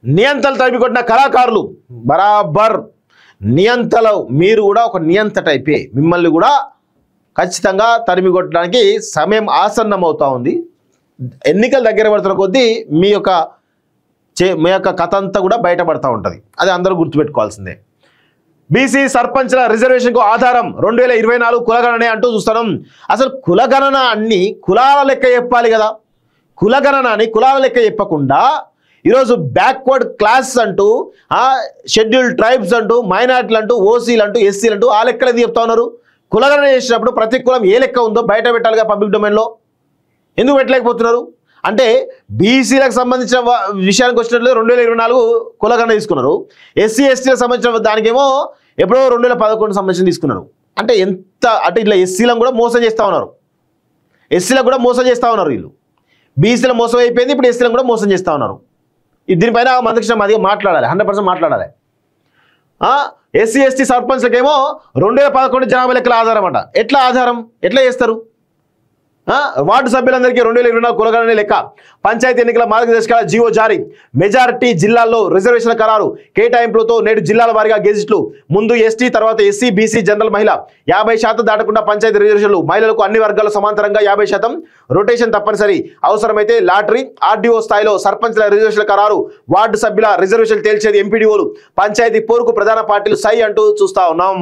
నియంతలు తరిమికొట్టిన కళాకారులు బరాబర్ నియంతలు మీరు కూడా ఒక నియంత టైపే, మిమ్మల్ని కూడా ఖచ్చితంగా తరిమి కొట్టడానికి సమయం ఆసన్నమవుతా ఉంది. ఎన్నికల దగ్గర పడుతున్న కొద్దీ మీ యొక్క కథ అంతా కూడా బయటపడతా ఉంటుంది. అది అందరూ గుర్తుపెట్టుకోవాల్సిందే. బీసీ సర్పంచ్ల రిజర్వేషన్కు ఆధారం 2024 కులగణనే అంటూ చూస్తున్నాం. అసలు కులగణన అన్ని కులాల లెక్క చెప్పాలి కదా. కులగణనని కులాల లెక్క చెప్పకుండా ఈరోజు బ్యాక్వర్డ్ క్లాస్ అంటూ, షెడ్యూల్డ్ ట్రైబ్స్ అంటూ, మైనార్టీలు అంటూ, ఓసీలు అంటూ, ఎస్సీలు అంటూ ఆ లెక్కలు ఎందుకు చెప్తా ఉన్నారు? కులగణన చేసినప్పుడు ప్రతి కులం ఏ లెక్క ఉందో బయట పెట్టాలిగా పబ్లిక్ డొమైన్లో. ఎందుకు పెట్టలేకపోతున్నారు? అంటే బీసీలకు సంబంధించిన విషయానికి వచ్చినట్లు 2024 కులగణన తీసుకున్నారు. ఎస్సీ ఎస్టీలకు సంబంధించిన దానికేమో ఎప్పుడో 2011 సంబంధించిన తీసుకున్నారు. అంటే ఎంత అంటే ఇట్లా ఎస్సీలను కూడా మోసం చేస్తూ ఉన్నారు, ఎస్సీలకు కూడా మోసం చేస్తూ ఉన్నారు. వీళ్ళు బీసీల మోసం అయిపోయింది, ఇప్పుడు ఎస్సీలను కూడా మోసం చేస్తూ ఉన్నారు. దీనిపైన మందకృష్ణ మాదిగా మాట్లాడాలి, 100% మాట్లాడాలి. ఎస్సీ ఎస్టీ సర్పంచ్లకేమో 2011 జనాభా లెక్కల ఆధారం అంట. ఎట్లా ఆధారం ఎట్లా చేస్తారు? వార్డు సభ్యులందరికీ 2024 కులగణన లెక్క. పంచాయతీ ఎన్నికల మార్గదర్శకాల జీవో జారీ. మెజారిటీ జిల్లాల్లో రిజర్వేషన్ ఖరారు. కేటాయింపులతో నేడు జిల్లాల వారీగా గెజిట్లు. ముందు ఎస్టీ, తర్వాత ఎస్సీ, బీసీ, జనరల్, మహిళ. 50% దాటకుండా పంచాయతీ రిజర్వేషన్లు. మహిళలకు అన్ని వర్గాలు సమాంతరంగా 50%. రొటేషన్ తప్పనిసరి. అవసరమైతే లాటరీ. ఆర్డీఓ స్థాయిలో సర్పంచ్ల రిజర్వేషన్ల ఖరారు. వార్డు సభ్యుల రిజర్వేషన్లు తేల్చేది ఎంపీడీఓలు. పంచాయతీ పోరుకు ప్రధాన పార్టీలు సై అంటూ చూస్తా ఉన్నాం.